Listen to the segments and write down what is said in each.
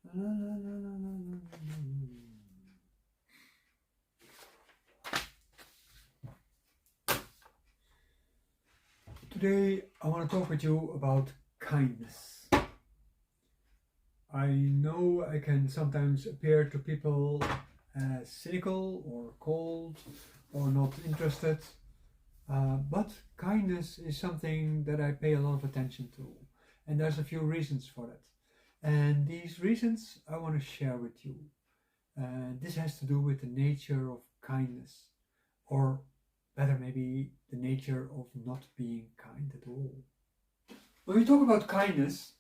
Today I want to talk with you about kindness. I know I can sometimes appear to people as cynical or cold or not interested, but kindness is something that I pay a lot of attention to, and there's a few reasons for that. And these reasons I want to share with you. This has to do with the nature of kindness, or better, maybe the nature of not being kind at all. When we talk about kindness,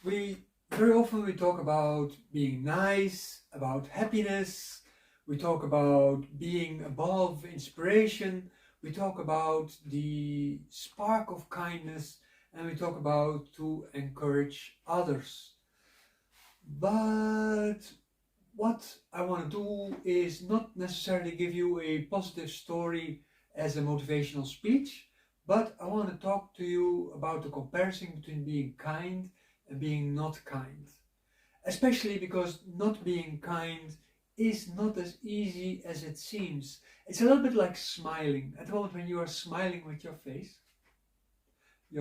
we very often we talk about being nice, about happiness, we talk about being above inspiration, we talk about the spark of kindness, and we talk about to encourage others. But what I want to do is not necessarily give you a positive story as a motivational speech, but I want to talk to you about the comparison between being kind and being not kind. Especially because not being kind is not as easy as it seems. It's a little bit like smiling. At the moment when you are smiling with your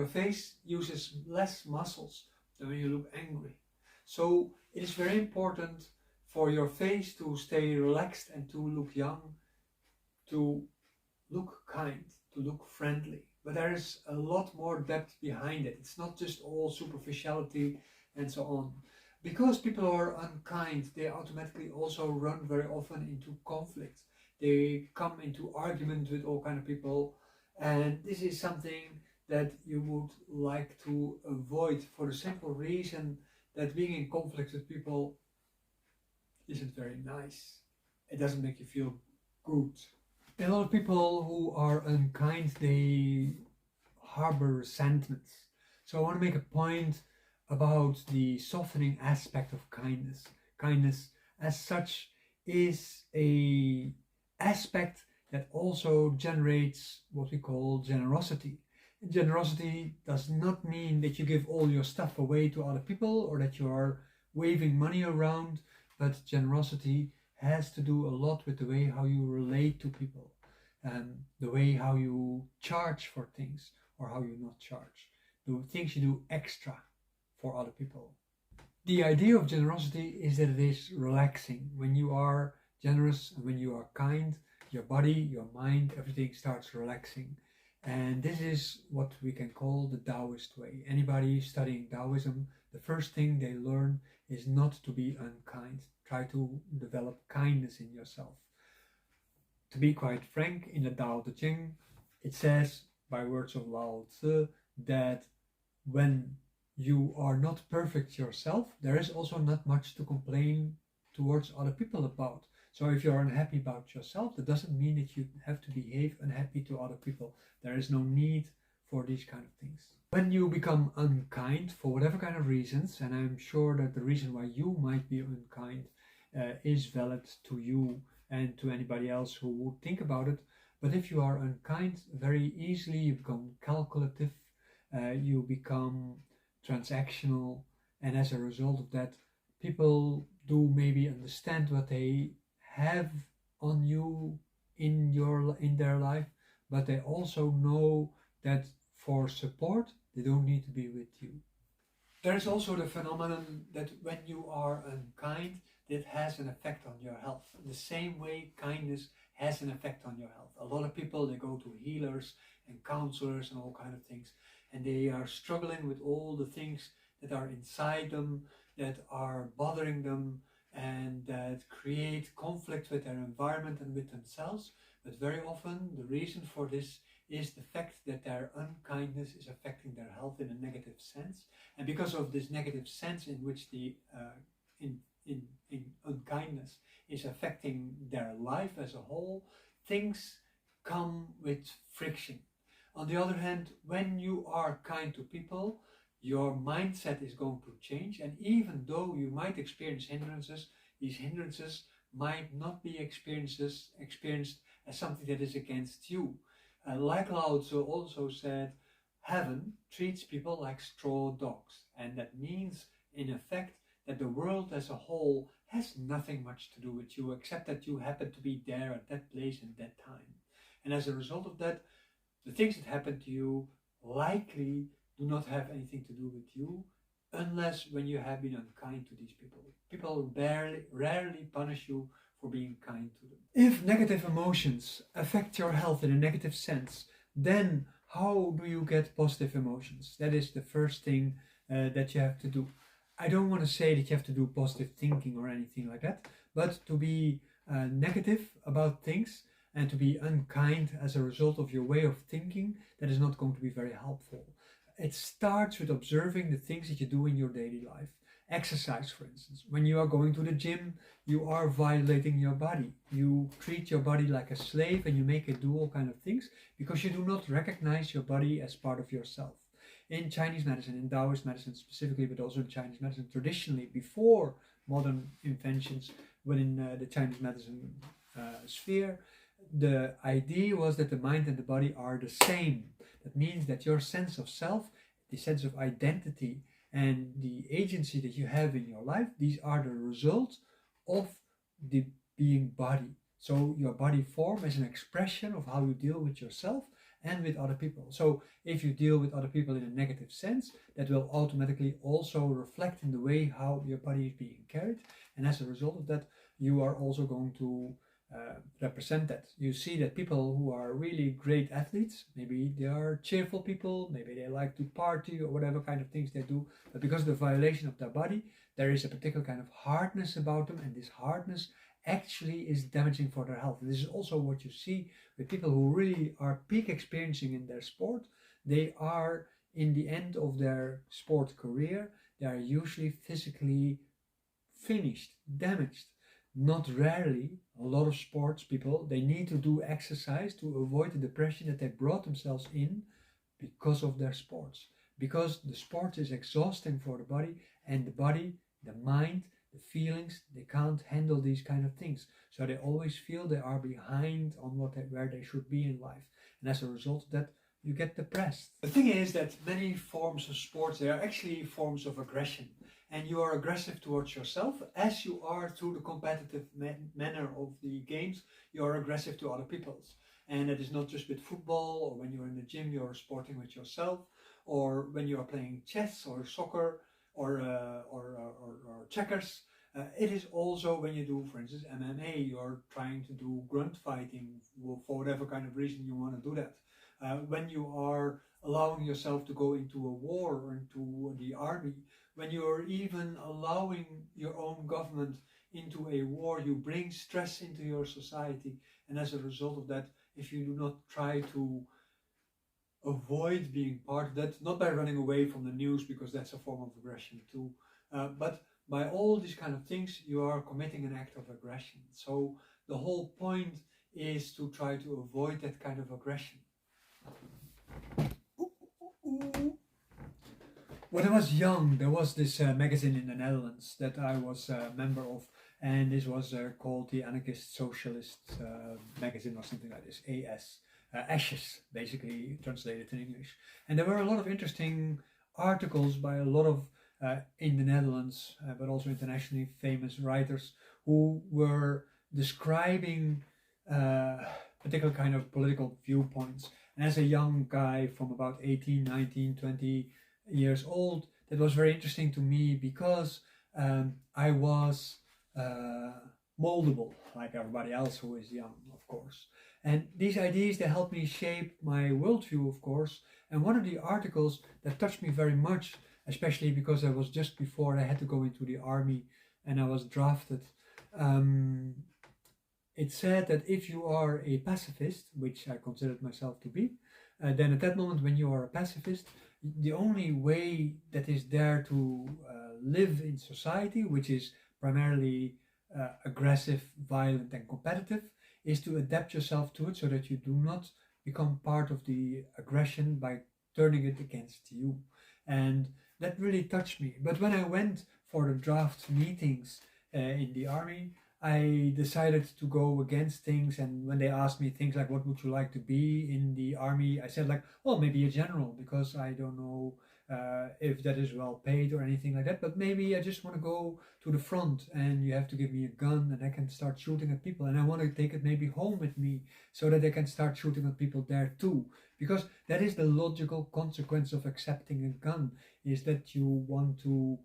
face uses less muscles than when you look angry. So it is very important for your face to stay relaxed and to look young, to look kind, to look friendly. But there is a lot more depth behind it. It's not just all superficiality and so on. Because people are unkind, they automatically also run very often into conflict. They come into argument with all kind of people, and this is something that you would like to avoid for the simple reason that being in conflict with people isn't very nice. It doesn't make you feel good. A lot of people who are unkind, they harbor resentments. So I want to make a point about the softening aspect of kindness. Kindness as such is a aspect that also generates what we call generosity. Generosity does not mean that you give all your stuff away to other people or that you are waving money around, but generosity has to do a lot with the way how you relate to people and the way how you charge for things or how you not charge, the things you do extra for other people. The idea of generosity is that it is relaxing. When you are generous and when you are kind, your body, your mind, everything starts relaxing. And this is what we can call the Taoist way. Anybody studying Taoism, the first thing they learn is not to be unkind. Try to develop kindness in yourself. To be quite frank, in the Tao Te Ching, it says, by words of Lao Tzu, that when you are not perfect yourself, there is also not much to complain towards other people about. So if you're unhappy about yourself, that doesn't mean that you have to behave unhappy to other people. There is no need for these kind of things. When you become unkind for whatever kind of reasons, and I'm sure that the reason why you might be unkind is valid to you and to anybody else who would think about it. But if you are unkind, very easily you become calculative, you become transactional, and as a result of that, people do maybe understand what they have on you in their life, but they also know that for support they don't need to be with you. There is also the phenomenon that when you are unkind, it has an effect on your health. In the same way, kindness has an effect on your health. A lot of people, they go to healers and counselors and all kind of things, and they are struggling with all the things that are inside them, that are bothering them, and that create conflict with their environment and with themselves. But very often the reason for this is the fact that their unkindness is affecting their health in a negative sense. And because of this negative sense in which the in unkindness is affecting their life as a whole, things come with friction. On the other hand, when you are kind to people, your mindset is going to change, and even though you might experience hindrances, these hindrances might not be experienced as something that is against you. Like Lao Tzu also said, heaven treats people like straw dogs, and that means in effect that the world as a whole has nothing much to do with you, except that you happen to be there at that place and that time. And as a result of that, the things that happen to you likely do not have anything to do with you, unless when you have been unkind to these people. People rarely punish you for being kind to them. If negative emotions affect your health in a negative sense, then how do you get positive emotions? That is the first thing that you have to do. I don't want to say that you have to do positive thinking or anything like that, but to be negative about things and to be unkind as a result of your way of thinking, that is not going to be very helpful. It starts with observing the things that you do in your daily life. Exercise, for instance. When you are going to the gym, you are violating your body. You treat your body like a slave and you make it do all kinds of things because you do not recognize your body as part of yourself. In Chinese medicine, in Taoist medicine specifically, but also in Chinese medicine traditionally, before modern inventions within the Chinese medicine sphere, the idea was that the mind and the body are the same. That means that your sense of self, the sense of identity, and the agency that you have in your life, these are the result of the being body. So your body form is an expression of how you deal with yourself and with other people. So if you deal with other people in a negative sense, that will automatically also reflect in the way how your body is being carried. And as a result of that, you are also going to represent that. You see that people who are really great athletes, maybe they are cheerful people, maybe they like to party or whatever kind of things they do, but because of the violation of their body, there is a particular kind of hardness about them, and this hardness actually is damaging for their health. This is also what you see with people who really are peak experiencing in their sport. They are, in the end of their sport career, they are usually physically finished, damaged. Not rarely, a lot of sports people, they need to do exercise to avoid the depression that they brought themselves in because of their sports. Because the sport is exhausting for the body, and the body, the mind, the feelings, they can't handle these kind of things. So they always feel they are behind on where they should be in life. And as a result of that, you get depressed. The thing is that many forms of sports, they are actually forms of aggression. And you are aggressive towards yourself as you are through the competitive manner of the games. You are aggressive to other people. And it is not just with football, or when you're in the gym, you're sporting with yourself, or when you are playing chess or soccer or checkers. It is also when you do, for instance, MMA, you're trying to do grunt fighting for whatever kind of reason you want to do that. When you are allowing yourself to go into a war or into the army, when you are even allowing your own government into a war, you bring stress into your society. And as a result of that, if you do not try to avoid being part of that, not by running away from the news, because that's a form of aggression too, but by all these kind of things, you are committing an act of aggression. So the whole point is to try to avoid that kind of aggression. When I was young, there was this magazine in the Netherlands that I was a member of, and this was called the Anarchist Socialist magazine or something like this, AS. Ashes, basically translated in English. And there were a lot of interesting articles by a lot of, in the Netherlands, but also internationally famous writers who were describing particular kind of political viewpoints. And as a young guy from about 18, 19, 20 years old, that was very interesting to me because I was moldable, like everybody else who is young, of course. And these ideas, they helped me shape my worldview, of course. And one of the articles that touched me very much, especially because I was just before I had to go into the army and I was drafted, it said that if you are a pacifist, which I considered myself to be, then at that moment when you are a pacifist, the only way that is there to live in society, which is primarily aggressive, violent and competitive, is to adapt yourself to it so that you do not become part of the aggression by turning it against you. And that really touched me. But when I went for the draft meetings in the army, I decided to go against things. And when they asked me things like, what would you like to be in the army? I said like, well, maybe a general, because I don't know if that is well paid or anything like that. But maybe I just want to go to the front and you have to give me a gun and I can start shooting at people, and I want to take it maybe home with me so that I can start shooting at people there too. Because that is the logical consequence of accepting a gun, is that you want to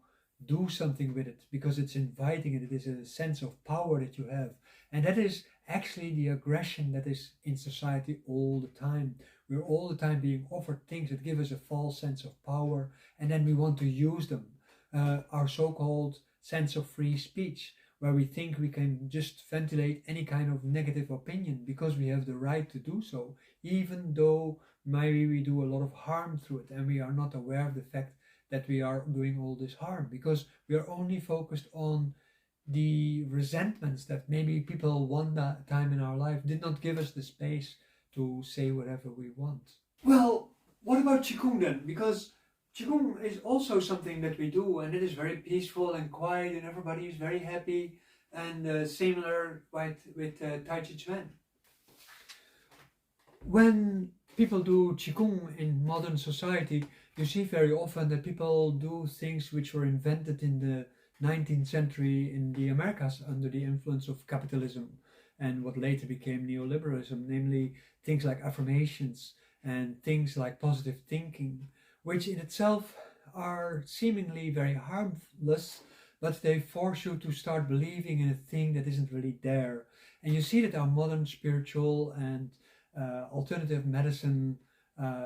do something with it because it's inviting and it is a sense of power that you have. And that is actually the aggression that is in society all the time. We're all the time being offered things that give us a false sense of power, and then we want to use them. Our so-called sense of free speech, where we think we can just ventilate any kind of negative opinion because we have the right to do so, even though maybe we do a lot of harm through it and we are not aware of the fact that we are doing all this harm, because we are only focused on the resentments that maybe people one time in our life did not give us the space to say whatever we want. Well, what about Qigong then? Because Qigong is also something that we do, and it is very peaceful and quiet, and everybody is very happy, and similar with Tai Chi Chuan. When people do Qigong in modern society, you see very often that people do things which were invented in the 19th century in the Americas under the influence of capitalism and what later became neoliberalism, namely things like affirmations and things like positive thinking, which in itself are seemingly very harmless, but they force you to start believing in a thing that isn't really there. And you see that our modern spiritual and alternative medicine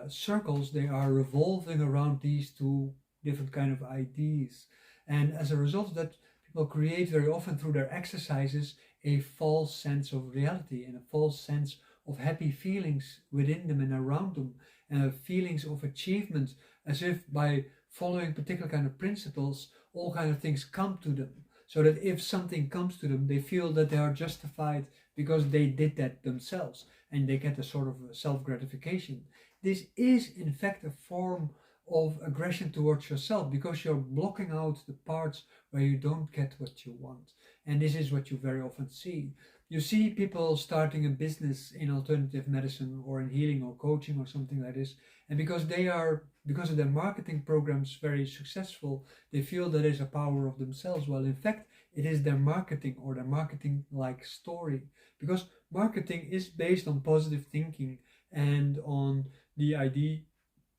circles, they are revolving around these two different kind of ideas. And as a result of that, people create very often through their exercises a false sense of reality and a false sense of happy feelings within them and around them, and feelings of achievement, as if by following particular kind of principles, all kind of things come to them. So that if something comes to them, they feel that they are justified because they did that themselves, and they get a sort of self-gratification. This is in fact a form of aggression towards yourself, because you're blocking out the parts where you don't get what you want. And this is what you very often see. You see people starting a business in alternative medicine or in healing or coaching or something like this, and because of their marketing programs very successful, they feel that is a power of themselves. Well, in fact, it is their marketing or their marketing like story, because marketing is based on positive thinking and on the idea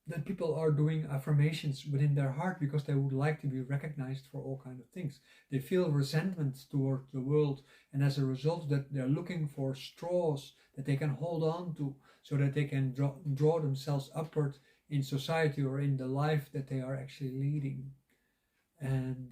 that people are doing affirmations within their heart because they would like to be recognized for all kinds of things. They feel resentment toward the world, and as a result that they're looking for straws that they can hold on to so that they can draw themselves upward in society or in the life that they are actually leading. And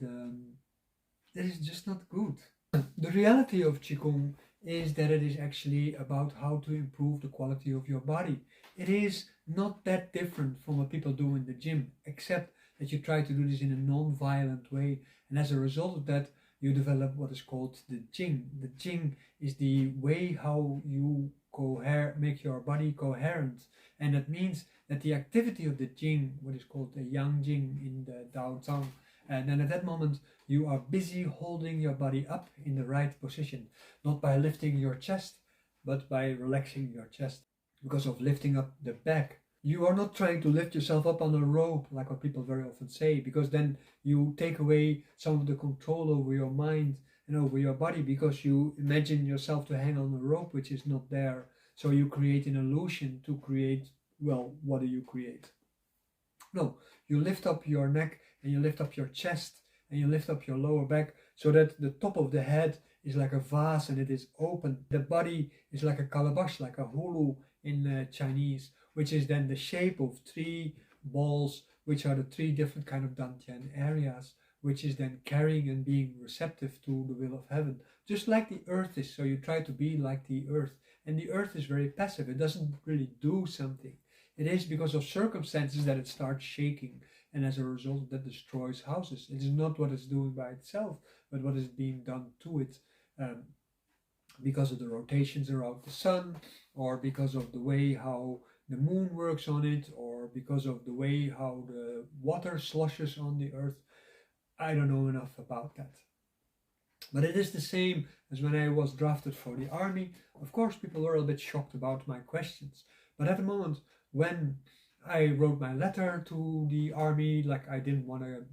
that is just not good. The reality of Qigong is that it is actually about how to improve the quality of your body. It is not that different from what people do in the gym, except that you try to do this in a non-violent way, and as a result of that you develop what is called the Jing. The Jing is the way how you make your body coherent, and that means that the activity of the Jing, what is called the Yang Jing in the Dao Zhang, and then at that moment you are busy holding your body up in the right position, not by lifting your chest, but by relaxing your chest. Because of lifting up the back, you are not trying to lift yourself up on a rope like what people very often say, because then you take away some of the control over your mind and over your body, because you imagine yourself to hang on a rope which is not there. So you create an illusion to create, well, what do you create? No, you lift up your neck and you lift up your chest and you lift up your lower back so that the top of the head is like a vase and it is open. The body is like a calabash, like a hulu in Chinese, which is then the shape of 3 balls, which are the 3 different kind of dantian areas, which is then carrying and being receptive to the will of heaven, just like the earth is. So you try to be like the earth, and the earth is very passive. It doesn't really do something. It is because of circumstances that it starts shaking, and as a result that destroys houses. It is not what it's doing by itself, but what is being done to it, because of the rotations around the sun, or because of the way how the moon works on it, or because of the way how the water sloshes on the earth. I don't know enough about that. But it is the same as when I was drafted for the army. Of course, people were a bit shocked about my questions. But at the moment when I wrote my letter to the army, like I didn't want to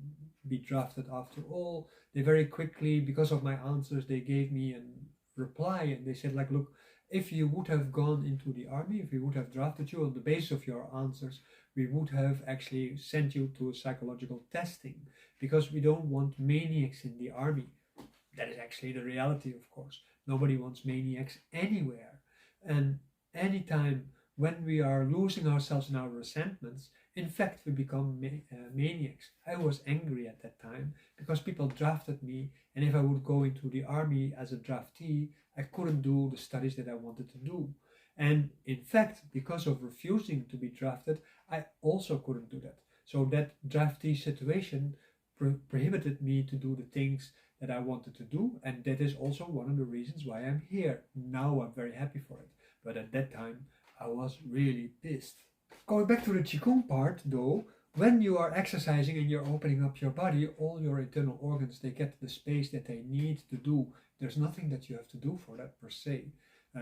be drafted after all. They very quickly, because of my answers, they gave me a reply, and they said, like, look, if you would have gone into the army, if we would have drafted you on the basis of your answers, we would have actually sent you to a psychological testing, because we don't want maniacs in the army. That is actually the reality, of course. Nobody wants maniacs anywhere. And anytime when we are losing ourselves in our resentments, in fact, we become maniacs. I was angry at that time because people drafted me, and if I would go into the army as a draftee, I couldn't do the studies that I wanted to do. And in fact, because of refusing to be drafted, I also couldn't do that. So that draftee situation prohibited me to do the things that I wanted to do, and that is also one of the reasons why I'm here. Now I'm very happy for it, but at that time I was really pissed. Going back to the Qigong part though, when you are exercising and you're opening up your body, all your internal organs, they get the space that they need to do. There's nothing that you have to do for that per se.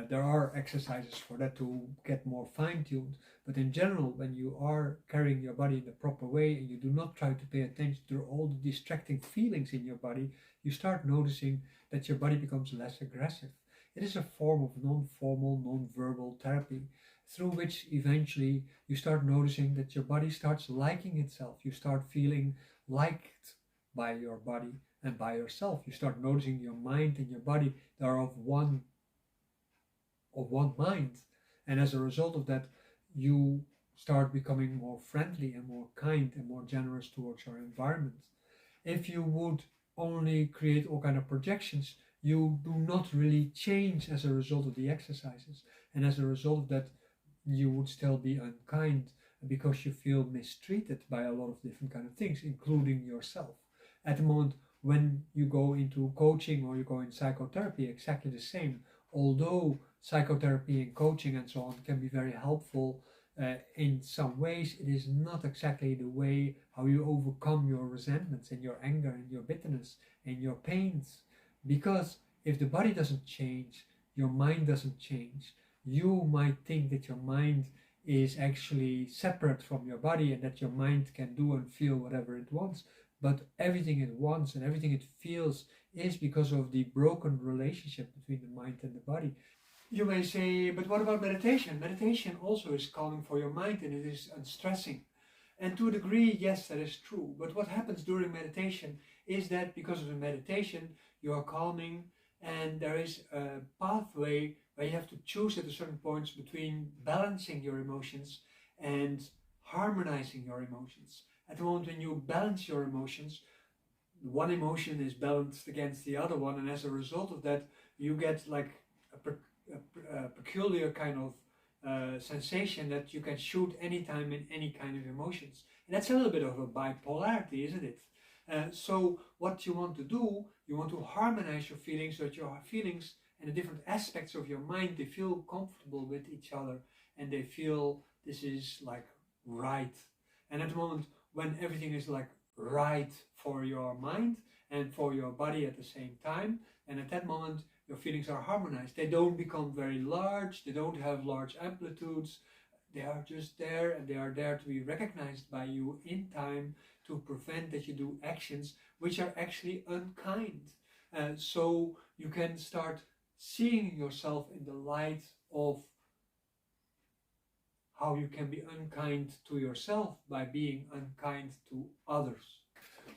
There are exercises for that to get more fine-tuned, but in general, when you are carrying your body in the proper way and you do not try to pay attention to all the distracting feelings in your body, you start noticing that your body becomes less aggressive. It is a form of non-formal, non-verbal therapy through which eventually you start noticing that your body starts liking itself. You start feeling liked by your body and by yourself. You start noticing your mind and your body, they are of one mind, and as a result of that you start becoming more friendly and more kind and more generous towards your environment. If you would only create all kind of projections, you do not really change as a result of the exercises, and as a result of that you would still be unkind because you feel mistreated by a lot of different kind of things, including yourself. At the moment when you go into coaching or you go in psychotherapy, exactly the same. Although psychotherapy and coaching and so on can be very helpful in some ways, it is not exactly the way how you overcome your resentments and your anger and your bitterness and your pains. Because if the body doesn't change, your mind doesn't change. You might think that your mind is actually separate from your body and that your mind can do and feel whatever it wants, but everything it wants and everything it feels is because of the broken relationship between the mind and the body. You may say, but what about meditation? Meditation also is calming for your mind and it is unstressing. And to a degree, yes, that is true. But what happens during meditation is that because of the meditation, you are calming, and there is a pathway where you have to choose at a certain points between balancing your emotions and harmonizing your emotions. At the moment when you balance your emotions, one emotion is balanced against the other one, and as a result of that, you get like a peculiar kind of sensation that you can shoot anytime in any kind of emotions. And that's a little bit of a bipolarity, isn't it? So what you want to do, you want to harmonize your feelings so that your feelings and the different aspects of your mind, they feel comfortable with each other and they feel this is like right. And at the moment when everything is like right for your mind and for your body at the same time, and at that moment your feelings are harmonized. They don't become very large, they don't have large amplitudes, they are just there, and they are there to be recognized by you in time to prevent that you do actions which are actually unkind. So you can start seeing yourself in the light of how you can be unkind to yourself by being unkind to others.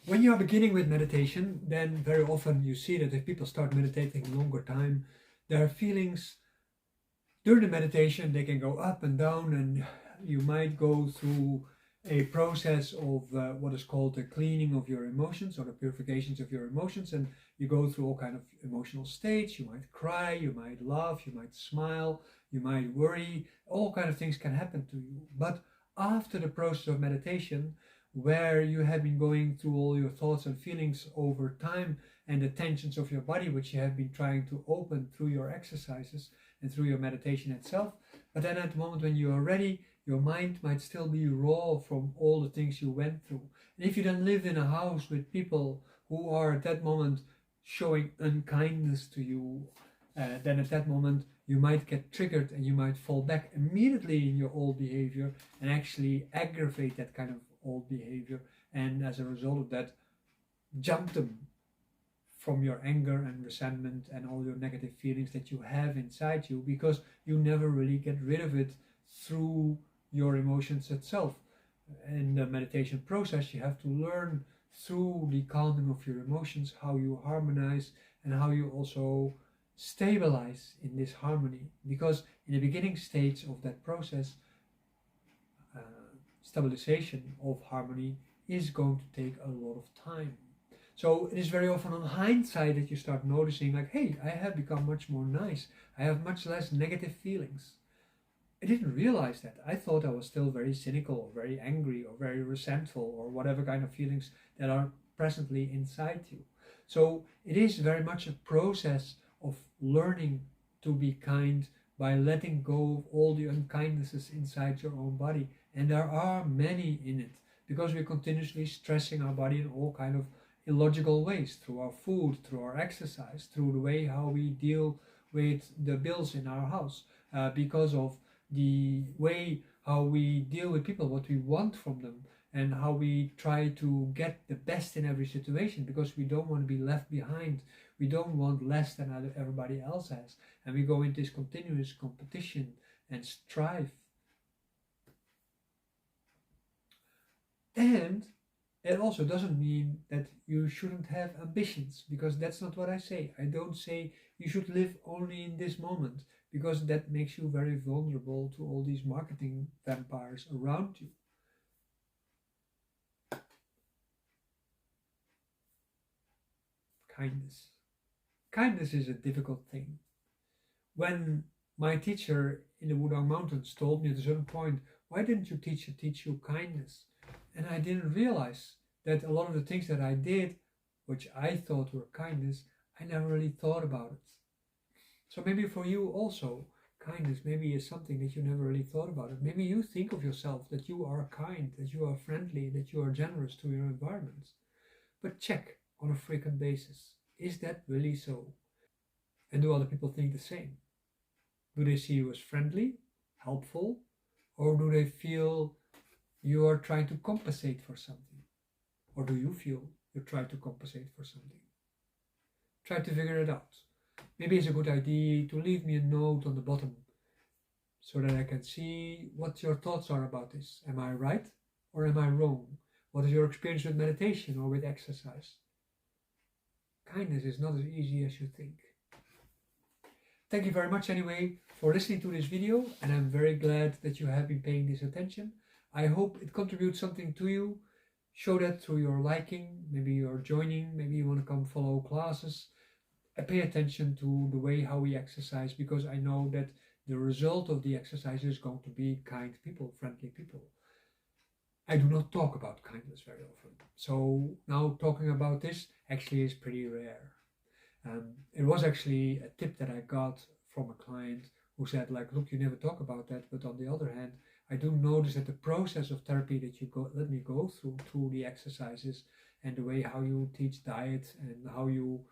When you are beginning with meditation, then very often you see that if people start meditating longer time, their feelings during the meditation, they can go up and down, and you might go through a process of what is called the cleaning of your emotions or the purifications of your emotions, and you go through all kind of emotional states. You might cry, you might laugh, you might smile, you might worry, all kind of things can happen to you. But after the process of meditation, where you have been going through all your thoughts and feelings over time and the tensions of your body, which you have been trying to open through your exercises and through your meditation itself, but then at the moment when you are ready, your mind might still be raw from all the things you went through. And if you then live in a house with people who are at that moment showing unkindness to you, then at that moment you might get triggered and you might fall back immediately in your old behavior and actually aggravate that kind of old behavior, and as a result of that jump them from your anger and resentment and all your negative feelings that you have inside you, because you never really get rid of it through your emotions itself. In the meditation process, you have to learn through the calming of your emotions how you harmonize and how you also stabilize in this harmony, because in the beginning stage of that process, stabilization of harmony is going to take a lot of time. So it is very often on hindsight that you start noticing, like, hey, I have become much more nice, I have much less negative feelings. I didn't realize that. I thought I was still very cynical or very angry or very resentful or whatever kind of feelings that are presently inside you. So it is very much a process of learning to be kind by letting go of all the unkindnesses inside your own body. And there are many in it, because we're continuously stressing our body in all kind of illogical ways, through our food, through our exercise, through the way how we deal with the bills in our house, because of the way how we deal with people, what we want from them, and how we try to get the best in every situation, because we don't want to be left behind. We don't want less than everybody else has, and we go into this continuous competition and strive. And it also doesn't mean that you shouldn't have ambitions, because that's not what I say. I don't say you should live only in this moment, because that makes you very vulnerable to all these marketing vampires around you. Kindness. Kindness is a difficult thing. When my teacher in the Wudang Mountains told me at a certain point, why didn't your teacher teach you kindness? And I didn't realize that a lot of the things that I did, which I thought were kindness, I never really thought about it. So maybe for you also, kindness maybe is something that you never really thought about it. Maybe you think of yourself that you are kind, that you are friendly, that you are generous to your environment. But check on a frequent basis. Is that really so? And do other people think the same? Do they see you as friendly, helpful, or do they feel you are trying to compensate for something? Or do you feel you try to compensate for something? Try to figure it out. Maybe it's a good idea to leave me a note on the bottom so that I can see what your thoughts are about this. Am I right or am I wrong? What is your experience with meditation or with exercise? Kindness is not as easy as you think. Thank you very much anyway for listening to this video, and I'm very glad that you have been paying this attention. I hope it contributes something to you. Show that through your liking. Maybe you're joining, maybe you want to come follow classes. I pay attention to the way how we exercise, because I know that the result of the exercise is going to be kind people, friendly people. I do not talk about kindness very often. So now talking about this actually is pretty rare. It was actually a tip that I got from a client who said, like, look, you never talk about that, but on the other hand, I do notice that the process of therapy that you let me go through the exercises and the way how you teach diet and how you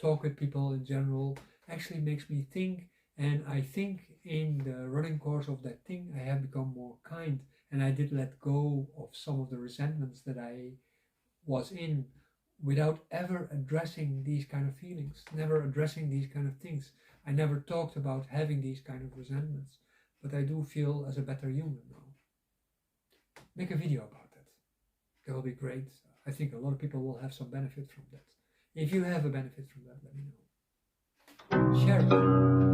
talk with people in general actually makes me think, and I think in the running course of that thing I have become more kind, and I did let go of some of the resentments that I was in without ever addressing these kind of feelings, never addressing these kind of things. I never talked about having these kind of resentments, but I do feel as a better human now. Make a video about that. That will be great. I think a lot of people will have some benefit from that. If you have a benefit from that, let me know. Share it.